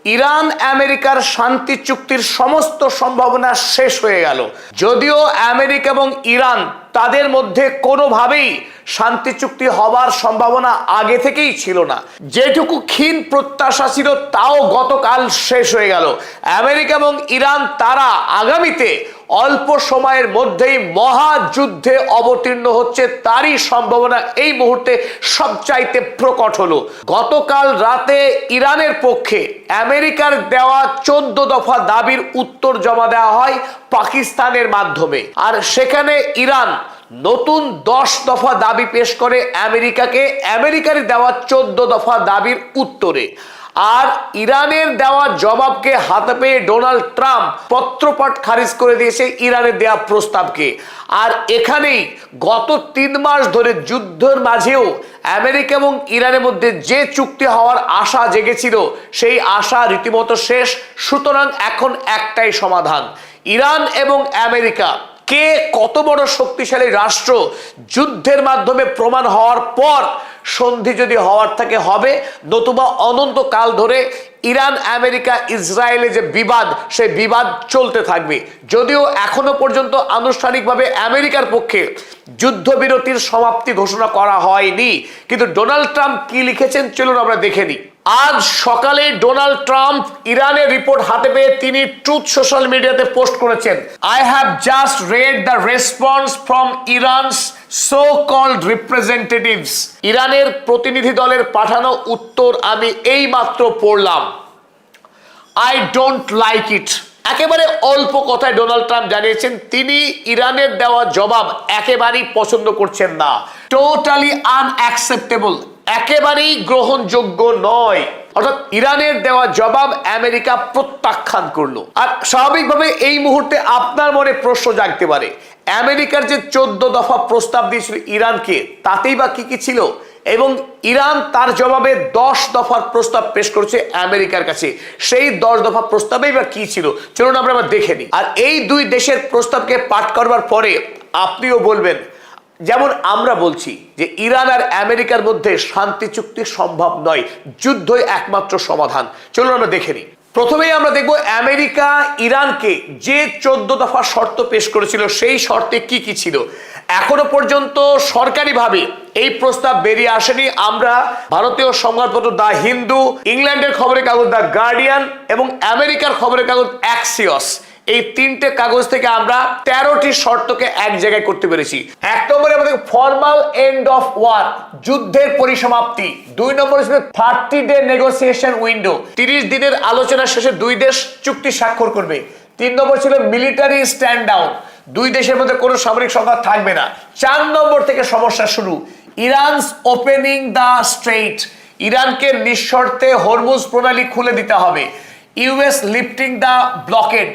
Iran আমেরিকার শান্তি চুক্তির সমস্ত সম্ভাবনা শেষ হয়ে গেল। যদিও আমেরিকা এবং ইরান তাদের মধ্যে কোনোভাবেই শান্তি চুক্তি হবার সম্ভাবনা আগে থেকেই ছিল না, যেটুকু ক্ষীণ প্রত্যাশা ছিল তাও গতকাল শেষ হয়ে গেল। আমেরিকা এবং ইরান তারা আগামীতে অল্প সময়ের মধ্যেই মহাযুদ্ধে অবতীর্ণ হচ্ছে, তারই সম্ভাবনা এই মুহূর্তে সবচাইতে প্রকট হলো। গতকাল রাতে ইরানের পক্ষে আমেরিকার দেওয়া 14 দফা দাবির উত্তর জমা দেওয়া হয় পাকিস্তানের মাধ্যমে, আর সেখানে ইরান নতুন 10 দফা দাবি পেশ করে আমেরিকাকে, আমেরিকার দেওয়া 14 দফা দাবির উত্তরে। আর ইরানের দেওয়া জবাবকে হাতে পেয়ে ডোনাল্ড ট্রাম্প পত্রপাঠ খারিজ করে দিয়েছে ইরানের দেওয়া প্রস্তাবকে। আর এখানেই গত 3 মাস ধরে যুদ্ধের মাঝেও আমেরিকা এবং ইরানের মধ্যে যে চুক্তি হওয়ার আশা জেগেছিল সেই আশা রীতিমতো শেষ। সুতরাং এখন একটাই সমাধান, ইরান এবং আমেরিকা কে কত বড় শক্তিশালী রাষ্ট্র যুদ্ধের মাধ্যমে প্রমাণ হওয়ার পর সন্ধি যদি হওয়ার থাকে হবে, নতুবা অনন্তকাল ধরে ইরান আমেরিকা ইসরায়েলে যে বিবাদ সেই বিবাদ চলতে থাকবে। যদিও এখনো পর্যন্ত আনুষ্ঠানিকভাবে আমেরিকার পক্ষে যুদ্ধবিরতির সমাপ্তি ঘোষণা করা হয়নি, কিন্তু ডোনাল্ড ট্রাম্প কি লিখেছেন চলুন আমরা দেখে নিই। আজ সকালে ডোনাল্ড ট্রাম্প ইরানের রিপোর্ট হাতে পেয়ে তিনি ট্রুথ সোশ্যাল মিডিয়াতে পোস্ট করেছেন, I have just read the response from Iran's so called representatives. ইরানের প্রতিনিধি দলের পাঠানো উত্তর আমি এই মাত্র পড়লাম। I don't like it. একেবারে অল্প কথায় ডোনাল্ড ট্রাম্প জানিয়েছেন তিনি ইরানের দেওয়া জবাব একেবারেই পছন্দ করছেন না। টোটালি আনঅ্যাকসেপ্টেবল, একেবারেই গ্রহণযোগ্য নয়। অর্থাৎ ইরানের দেওয়া জবাব আমেরিকা প্রত্যাখ্যান করলো। আর স্বাভাবিকভাবে এই মুহূর্তে আপনার মনে প্রশ্ন জাগতে পারে, আমেরিকার যে 14 দফা প্রস্তাব দিয়েছিল ইরানকে তাতেই বা কি কি ছিল, এবং ইরান তার জবাবে 10 দফার প্রস্তাব পেশ করেছে আমেরিকার কাছে, সেই 10 দফা প্রস্তাবেই বা কি ছিল চলুন আমরা দেখে নিই। আর এই দুই দেশের প্রস্তাবকে পাঠ করবার পরে আপনিও বলবেন, যেমন আমরা বলছি যে ইরান আর আমেরিকার মধ্যে শান্তি চুক্তি সম্ভব নয়, যুদ্ধই একমাত্র সমাধান। চলুন আমরা দেখে নিই। প্রথমেই আমরা দেখব আমেরিকা ইরানকে যে 14 দফা শর্ত পেশ করেছিল সেই শর্তে কি কি ছিল। এখনো পর্যন্ত সরকারিভাবে এই প্রস্তাব বেরিয়ে আসেনি। আমরা ভারতীয় সংবাদপত্র দ্য হিন্দু, ইংল্যান্ডের খবরের কাগজ দ্য গার্ডিয়ান এবং আমেরিকার খবরের কাগজ অ্যাক্সিওস, এই 3টে কাগজ থেকে আমরা 13টি শর্তকে এক জায়গায় করতে পেরেছি। 1 নম্বরে আমাদের ফর্মাল এন্ড অফ ওয়ার, যুদ্ধের পরিসমাপ্তি। 2 নম্বরে ছিল 30 ডে নেগোসিয়েশন উইন্ডো, 30 দিনের আলোচনা শেষে দুই দেশ চুক্তি স্বাক্ষর করবে। 3 নম্বর ছিল মিলিটারি স্ট্যান্ড ডাউন, দুই দেশের মধ্যে কোনো সামরিক সংঘাত থাকবে না। 4 নম্বর থেকে সমস্যা শুরু, ইরানস ওপেনিং দ্য স্ট্রেইট, ইরানকে নিঃশর্তে হরমুজ প্রণালী খুলে দিতে হবে। ইউএস লিফটিং দ্য ব্লকেড,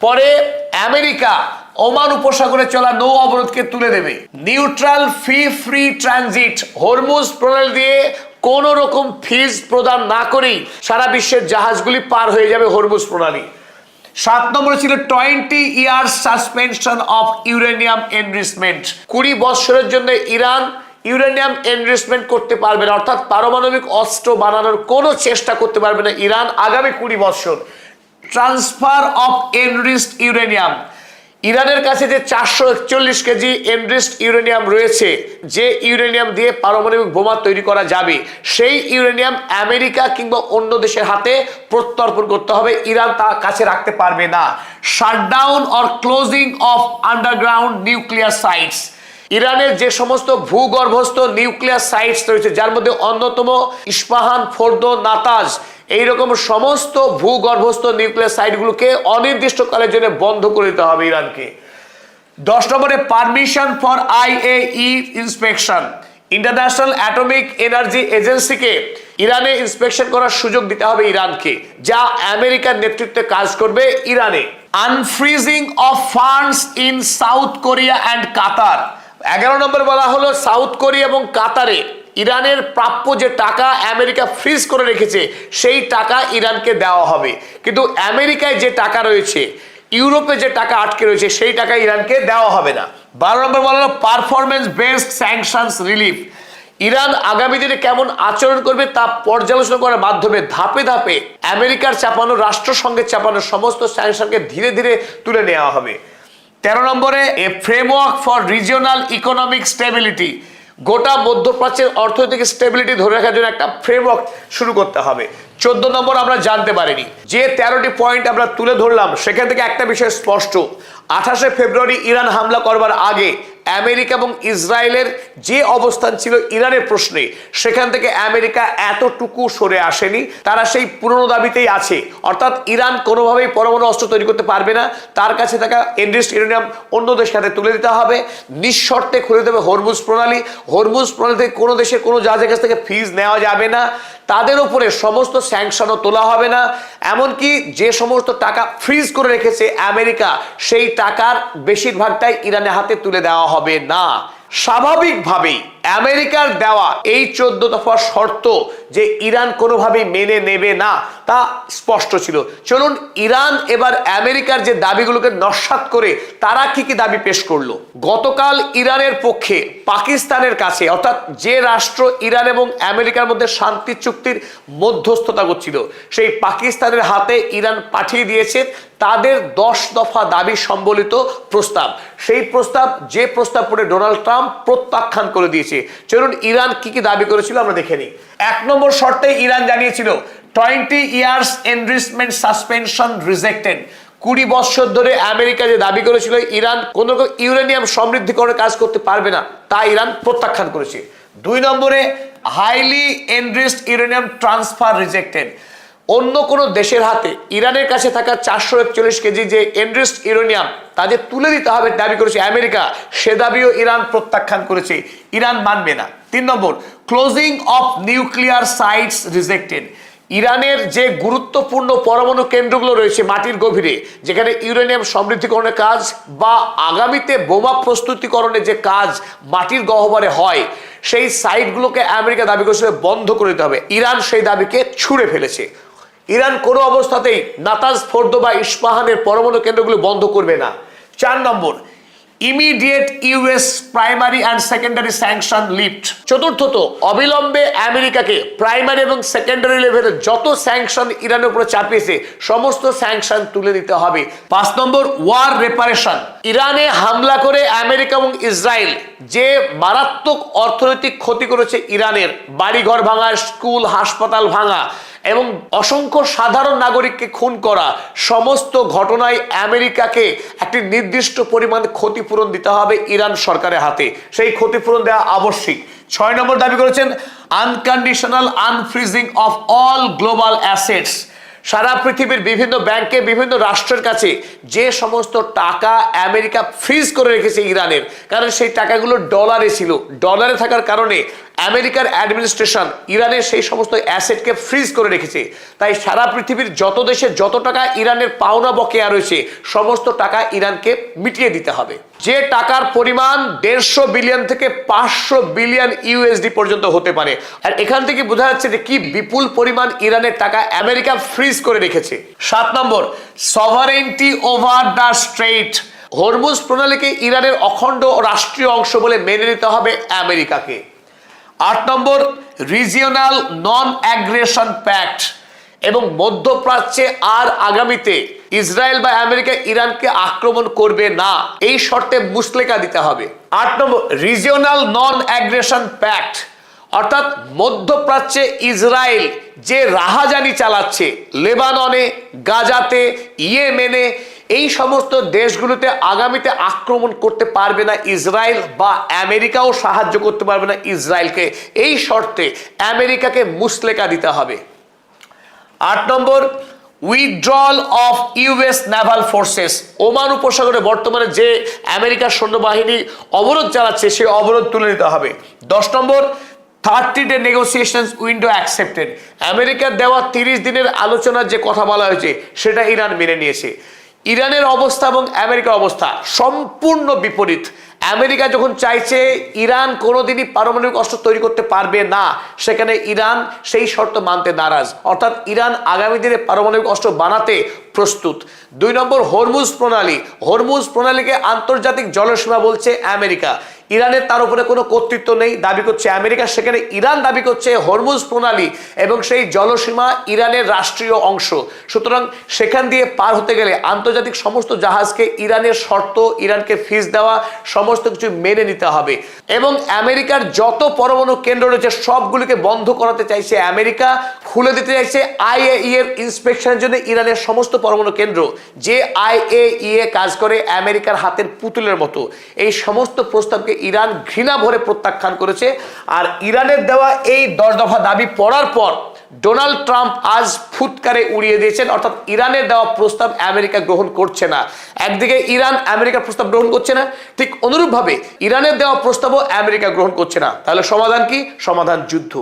পরে আমেরিকা ওমান উপসাগরে চলা নৌ অবরোধকে তুলে দেবে। নিউট্রাল ফ্রি ট্রানজিট, হরমুজ প্রণালী দিয়ে কোন রকম ফিজ প্রদান না করেই সারা বিশ্বের জাহাজগুলি পার হয়ে যাবে হরমুজ প্রণালী। 7 নম্বরে ছিল 20 years suspension of uranium enrichment, 20 বছরের জন্য ইরান ইউরেনিয়াম এনরিচমেন্ট করতে পারবে না, অর্থাৎ পারমাণবিক অস্ত্র বানানোর কোনো চেষ্টা করতে পারবে না ইরান আগামী 20 বছর। ট্রান্সফার অফ এনরিচড ইউরেনিয়াম, ইরানের কাছে যে 441 কেজি এনরিচড ইউরেনিয়াম রয়েছে, যে ইউরেনিয়াম দিয়ে পারমাণবিক বোমা তৈরি করা যাবে, সেই ইউরেনিয়াম আমেরিকা কিংবা অন্য দেশের হাতে প্রত্যর্পণ করতে হবে, ইরান তা কাছে রাখতে পারবে না। Shutdown or closing of underground nuclear sites, ইরানের যে সমস্ত ভূগর্ভস্থ নিউক্লিয়ার সাইটস রয়েছে যার মধ্যে অন্যতম ইস্পাহান, ফোর্দো, নাতাজ, এইরকম সমস্ত ভূগর্ভস্থ নিউক্লিয়ার সাইটগুলোকে অনির্দিষ্টকালের জন্য বন্ধ করে দিতে হবে ইরানকে। 10 নম্বরে permission for IAEA inspection, international atomic energy এজেন্সিকে ইরানে ইন্সপেকশন করার সুযোগ দিতে হবে ইরানকে, যা আমেরিকার নেতৃত্বে কাজ করবে ইরানে। Unfreezing of funds in South Korea and Qatar, 11 নম্বর বলা হলো সাউথ কোরিয়া এবং কাতারে ইরানের প্রাপ্য যে টাকা আমেরিকা ফ্রিজ করে রেখেছে সেই টাকা ইরানকে দেওয়া হবে, কিন্তু আমেরিকায় যে টাকা রয়েছে, ইউরোপে যে টাকা আটকে রয়েছে সেই টাকা ইরানকে দেওয়া হবে না। 12 নম্বর বলা হলো performance based sanctions relief, Iran আগামী দিনে কেমন আচরণ করবে তা পর্যালোচনা করার মাধ্যমে ধাপে ধাপে আমেরিকার চাপানো, রাষ্ট্রসংঘের চাপানো সমস্ত স্যাংশনকে ধীরে ধীরে তুলে নেওয়া হবে। 13 নম্বরে এ framework for regional economic stability, গোটা মধ্যপ্রাচ্যের অর্থনৈতিক স্টেবিলিটি ধরে রাখার জন্য একটা ফ্রেমওয়ার্ক শুরু করতে হবে। 14 নম্বর আমরা জানতে পারিনি, যে 13টি পয়েন্ট আমরা তুলে ধরলাম সেখান থেকে একটা বিষয় স্পষ্ট, 28শে ফেব্রুয়ারি ইরান হামলা করবার আগে আমেরিকা এবং ইসরায়েলের যে অবস্থান ছিল ইরানের প্রশ্নে, সেখান থেকে আমেরিকা এতটুকু সরে আসেনি, তারা সেই পুরনো দাবিতেই আছে। অর্থাৎ ইরান কোনোভাবেই পরমাণু অস্ত্র তৈরি করতে পারবে না, তার কাছে থাকা এনরিচড ইউরেনিয়াম অন্য দেশের হাতে তুলে দিতে হবে, নিঃশর্তে খুলে দেবে হরমুজ প্রণালী, হরমুজ প্রণালী থেকে কোনো দেশের কোনো জাহাজের কাছ থেকে ফিজ নেওয়া যাবে না, তাদের উপরে সমস্ত স্যাংশনও তোলা হবে না, এমনকি যে সমস্ত টাকা ফ্রিজ করে রেখেছে আমেরিকা সেই টাকার বেশিরভাগটাই ইরানের হাতে তুলে দেওয়া হবে না। স্বাভাবিকভাবেই আমেরিকার দেওয়া এই 14 দফা শর্ত যে ইরান কোনোভাবেই মেনে নেবে না তা স্পষ্ট ছিল। চলুন ইরান এবার আমেরিকার যে দাবিগুলোকে নস্যাৎ করে তারা কি কি দাবি পেশ করলো। গতকাল ইরানের পক্ষে পাকিস্তানের কাছে, অর্থাৎ যে রাষ্ট্র ইরান এবং আমেরিকার মধ্যে শান্তি চুক্তির মধ্যস্থতা করছিল, সেই পাকিস্তানের হাতে ইরান পাঠিয়ে দিয়েছে তাদের 10 দফা দাবি সম্বলিত প্রস্তাব। সেই প্রস্তাব, যে প্রস্তাব পড়ে ডোনাল্ড ট্রাম্প প্রত্যাখ্যান করে দিয়েছে। চলুন ইরান কি কি দাবি করেছিল আমরা দেখে নিই। 1 নম্বর শর্তে ইরান জানিয়েছিল 20 ইয়ার্স এনরিচমেন্ট সাসপেনশন রিজেক্টেড। 20 বছর ধরে আমেরিকা যে দাবি করেছিল ইরান কোন রকম ইউরেনিয়াম সমৃদ্ধিকরণের কাজ করতে পারবে না, তা ইরান প্রত্যাখ্যান করেছে। 2 নম্বরে highly enriched uranium transfer rejected. অন্য কোনো দেশের হাতে ইরানের কাছে থাকা 441 কেজি যে এনরিচড ইউরেনিয়াম তাদের তুলে দিতে হবে দাবি করেছে আমেরিকা, সে দাবিও ইরান প্রত্যাখ্যান করেছে, ইরান মানবে না। 3 নম্বর closing of nuclear sites rejected. ইরানের যে গুরুত্বপূর্ণ পরমাণু কেন্দ্রগুলো রয়েছে মাটির গভীরে, যেখানে ইউরেনিয়াম সমৃদ্ধিকরণের কাজ বা আগামীতে বোমা প্রস্তুতিকরণের যে কাজ মাটির গহ্বরে হয়, সেই সাইটগুলোকে আমেরিকা দাবি করেছিল বন্ধ করে দিতে হবে। ইরান সেই দাবিকে ছুঁড়ে ফেলেছে। ইরান কোনো অবস্থাতেই নাতাজ, ফোর্দো বা ইস্পাহানের পরমাণু কেন্দ্রগুলো বন্ধ করবে না। 4 নম্বর immediate US primary and secondary sanction lift. চতুর্থত অবিলম্বে আমেরিকাকে প্রাইমারি এবং সেকেন্ডারি লেভেলের যত স্যাংশন ইরানের উপরে চাপিয়েছে সমস্ত স্যাংশন তুলে দিতে হবে। 5 নম্বর ওয়ার রেপারেশন। ইরানে হামলা করে আমেরিকা এবং ইসরায়েল যে মারাত্মক অর্থনৈতিক ক্ষতি করেছে ইরানের, বাড়িঘর ভাঙা, স্কুল হাসপাতাল ভাঙা এবং অসংখ্য সাধারণ নাগরিককে খুন করা, সমস্ত ঘটনায় আমেরিকাকে একটি নির্দিষ্ট পরিমাণ ক্ষতিপূরণ দিতে হবে ইরান সরকারের হাতে, সেই ক্ষতিপূরণ দেওয়া আবশ্যিক। 6 নম্বর দাবি করেছেন unconditional unfreezing of all global assets. সারা পৃথিবীর বিভিন্ন ব্যাংকে, বিভিন্ন রাষ্ট্রের কাছে যে সমস্ত টাকা আমেরিকা ফ্রিজ করে রেখেছে ইরানের, কারণ সেই টাকাগুলো ডলারে ছিল, ডলারে থাকার কারণে আমেরিকার অ্যাডমিনিস্ট্রেশন ইরানের সেই সমস্ত অ্যাসেটকে ফ্রিজ করে রেখেছে। তাই সারা পৃথিবীর যত দেশে যত টাকা ইরানের পাওনা বকেয়া রয়েছে সমস্ত টাকা ইরানকে মিটিয়ে দিতে হবে। যে টাকার পরিমাণ 150 বিলিয়ন থেকে 500 বিলিয়ন ইউএসডি পর্যন্ত হতে পারে। আর এখান থেকে বোঝা যাচ্ছে যে কি বিপুল পরিমাণ ইরানের টাকা আমেরিকা ফ্রিজ করে রেখেছে। 7 নম্বর sovereignty over the strait. Hormuz প্রণালীকে ইরানের অখণ্ড রাষ্ট্রীয় অংশ বলে মেনে নিতে হবে আমেরিকাকে। 8 নম্বর রিজিওনাল নন অ্যাগ্রেশন প্যাক্ট। এবং মধ্যপ্রাচ্যে আর আগামীতে ইসরায়েল বা আমেরিকা ইরানকে আক্রমণ করবে না, এই শর্তে মুচলেকা দিতে হবে। 8 নম্বর রিজিওনাল নন অ্যাগ্রেশন প্যাক্ট, অর্থাৎ মধ্যপ্রাচ্যে ইসরায়েল যে রাহাজানি চালাচ্ছে লেবাননে, গাজাতে, ইয়েমেনে, এই সমস্ত দেশগুলোতে আগামীতে আক্রমণ করতে পারবে না ইসরায়েল, বা আমেরিকাও সাহায্য করতে পারবে না ইসরায়েলকে, এই শর্তে আমেরিকাকে মুচলেকা দিতে হবে। 8 নম্বর withdrawal of US naval forces. Oman উপসাগরে বর্তমানে যে আমেরিকার সৈন্যবাহিনী অবরোধ চালাচ্ছে সেই অবরোধ তুলে নিতে হবে। 10 নম্বর 30-day নেগোসিয়েশনস উইন্ডো অ্যাকসেপ্টেড। আমেরিকার দেওয়া 30 দিনের আলোচনার যে কথা বলা হয়েছে সেটা ইরান মেনে নিয়েছে। ইরানের অবস্থা এবং আমেরিকার অবস্থা সম্পূর্ণ বিপরীত। আমেরিকা যখন চাইছে ইরান কোনোদিনই পারমাণবিক অস্ত্র তৈরি করতে পারবে না, সেখানে ইরান সেই শর্ত মানতে নারাজ, অর্থাৎ ইরান আগামী দিনে পারমাণবিক অস্ত্র বানাতে প্রস্তুত। 2 নম্বর হরমুজ প্রণালী। হরমুজ প্রণালীকে আন্তর্জাতিক জলসীমা বলছে আমেরিকা। ইরানের তার উপরে কোনো কর্তৃত্ব নেই দাবি করছে আমেরিকা, সেখানে ইরান দাবি করছে হরমুজ প্রণালী এবং সেই জলসীমা ইরানের রাষ্ট্রীয় অংশ। সুতরাং সেখান দিয়ে পার হতে গেলে আন্তর্জাতিক সমস্ত জাহাজকে ইরানের শর্ত, ইরানকে ফিস দেওয়া, সমস্ত কিছু মেনে নিতে হবে। এবং আমেরিকার যত পরমাণু কেন্দ্র রয়েছে সবগুলিকে বন্ধ করাতে চাইছে আমেরিকা, খুলে দিতে চাইছে IAEA এর ইন্সপেকশনের জন্য ইরানের সমস্ত পরমাণু কেন্দ্র। যে IAEA কাজ করে আমেরিকার হাতের পুতুলের মতো। এই সমস্ত প্রস্তাবকে ইরান ঘৃণা ভরে প্রত্যাখ্যান করেছে। আর ইরানের দেওয়া এই 10 দফা দাবি পড়ার পর ডোনাল্ড ট্রাম্প আজ ফুৎকারে উড়িয়ে দিয়েছেন, অর্থাৎ ইরানের দেওয়া প্রস্তাব আমেরিকা গ্রহণ করছে না। একদিকে ইরান আমেরিকার প্রস্তাব গ্রহণ করছে না, ঠিক অনুরূপভাবে ইরানের দেওয়া প্রস্তাবও আমেরিকা গ্রহণ করছে না। তাহলে সমাধান কি? সমাধান যুদ্ধ।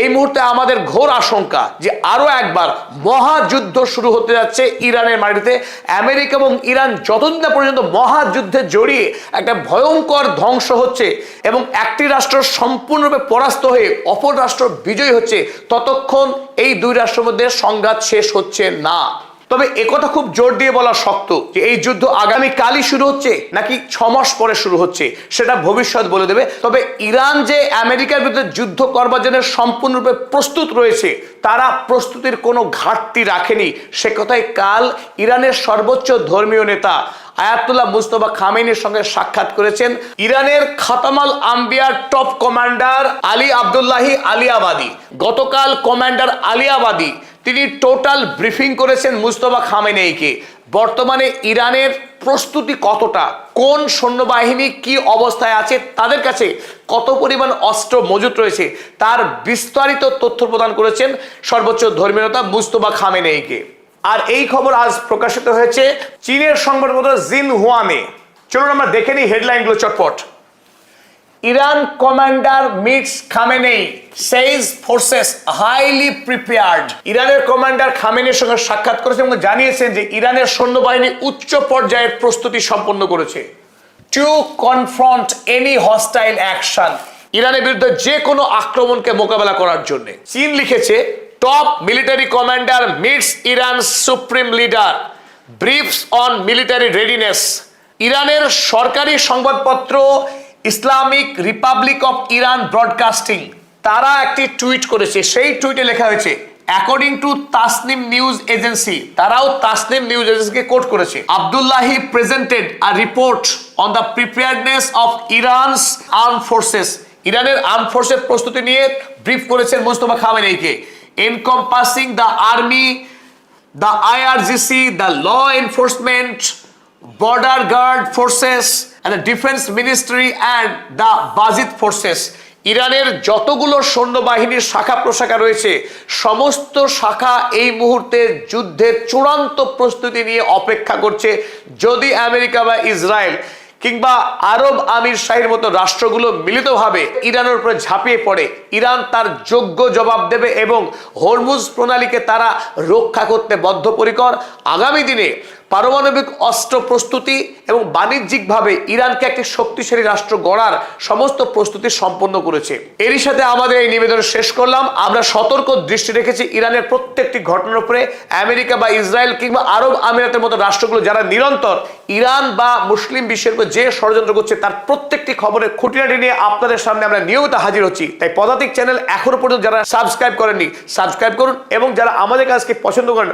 এই মুহূর্তে আমাদের ঘোর আশঙ্কা যে আরো একবার মহাযুদ্ধ শুরু হতে যাচ্ছে ইরানের মাটিতে। আমেরিকা এবং ইরান যতদিন না পর্যন্ত মহাযুদ্ধে জড়িয়ে একটা ভয়ঙ্কর ধ্বংস হচ্ছে এবং একটি রাষ্ট্র সম্পূর্ণরূপে পরাস্ত হয়ে অপর রাষ্ট্র বিজয়ী হচ্ছে, ততক্ষণ এই দুই রাষ্ট্রের মধ্যে সংঘাত শেষ হচ্ছে না। তবে একথা খুব জোর দিয়ে বলা শক্ত যে এই যুদ্ধ আগামী কালই শুরু হচ্ছে নাকি 6 মাস পরে শুরু হচ্ছে সেটা ভবিষ্যৎ বলে দেবে। তবে ইরান যে আমেরিকার বিরুদ্ধে যুদ্ধ করবার জন্য সম্পূর্ণরূপে প্রস্তুত রয়েছে, তারা প্রস্তুতির কোনো ঘাটতি রাখেনি, সে কথাই কাল ইরানের সর্বোচ্চ ধর্মীয় নেতা আয়াতুল্লাহ মুস্তফা খামেনির সঙ্গে সাক্ষাৎ করেছেন ইরানের খাতামাল আম্বিয়ার টপ কমান্ডার আলী আব্দুল্লাহি আলিয়াবাদী। গতকাল কমান্ডার আলিয়াবাদী তিনি টোটাল ব্রিফিং করেছেন মুস্তফা খামেনেইকে। বর্তমানে ইরানের প্রস্তুতি কতটা, কোন সৈন্যবাহিনী কি অবস্থায় আছে, তাদের কাছে কত পরিমাণ অস্ত্র মজুত রয়েছে, তার বিস্তারিত তথ্য প্রদান করেছেন সর্বোচ্চ ধর্মীয় নেতা মুস্তফা খামেনেইকে। আর এই খবর আজ প্রকাশিত হয়েছে চীনের সংবাদপত্র জিনহুয়ামে। চলুন আমরা দেখে নিই হেডলাইনগুলো চটপট। Iran commander meets Khamenei, সেইজ forces highly prepared. ইরানের কমান্ডার খামেনির সঙ্গে সাক্ষাৎ করেছেন এবং জানিয়েছেন যে ইরানের সৈন্যবাহিনী উচ্চ পর্যায়ের প্রস্তুতি সম্পন্ন করেছে to confront any hostile action, ইরানের বিরুদ্ধে যে কোনো আক্রমণকে মোকাবেলা করার জন্য। চীন লিখেছে top military commander meets Iran supreme leader, briefs on military readiness. ইরানের সরকারি সংবাদপত্র Islamic republic of Iran broadcasting তারা একটি টুইট করেছে। সেই টুইটে লেখা হয়েছে according to Tasnim news agency, তারাও তাসনিম নিউজ এজেন্সিকে কোট করেছে, Abdollahi presented a report on the preparedness of Iran's arm forces. ইরানের আর্ম ফোর্সের প্রস্তুতি নিয়ে ব্রিফ করেছেন Mustafa খামেনেইকে, encompassing the army, the IRGC, the law enforcement, border guard forces and the defense ministry and the Bazid forces। ইরানের যতগুলো সৈন্যবাহিনীর শাখা প্রশাখা রয়েছে সমস্ত শাখা এই মুহূর্তে যুদ্ধের চূড়ান্ত প্রস্তুতি নিয়ে অপেক্ষা করছে যদি আমেরিকা বা ইসরায়েল কিংবা আরব আমির শাহীর মতো রাষ্ট্রগুলো মিলিতভাবে ইরানের উপরে ঝাঁপিয়ে পড়ে। ইরান তার যোগ্য জবাব দেবে এবং হরমুজ প্রণালীকে তারা রক্ষা করতে বদ্ধপরিকর। আগামী দিনে পারমাণবিক অস্ত্র প্রস্তুতি এবং বাণিজ্যিকভাবে ইরানকে একটি শক্তিশালী রাষ্ট্র গড়ার সমস্ত প্রস্তুতি সম্পন্ন করেছে। এরই সাথে আমাদের এই নিবেদন শেষ করলাম। আমরা সতর্ক দৃষ্টি রেখেছি ইরানের প্রত্যেকটি ঘটনার উপরে। আমেরিকা বা ইসরায়েল কিংবা আরব আমিরাতের মতো রাষ্ট্রগুলো যারা নিরন্তর ইরান বা মুসলিম বিশ্বের উপর যে ষড়যন্ত্র করছে তার প্রত্যেকটি খবরের খুঁটিনাটি নিয়ে আপনাদের সামনে আমরা নিয়মিত হাজির হচ্ছি। তাই পদাতিক চ্যানেল এখনো পর্যন্ত যারা সাবস্ক্রাইব করেননি সাবস্ক্রাইব করুন এবং যারা আমাদের কাজকে পছন্দ করেন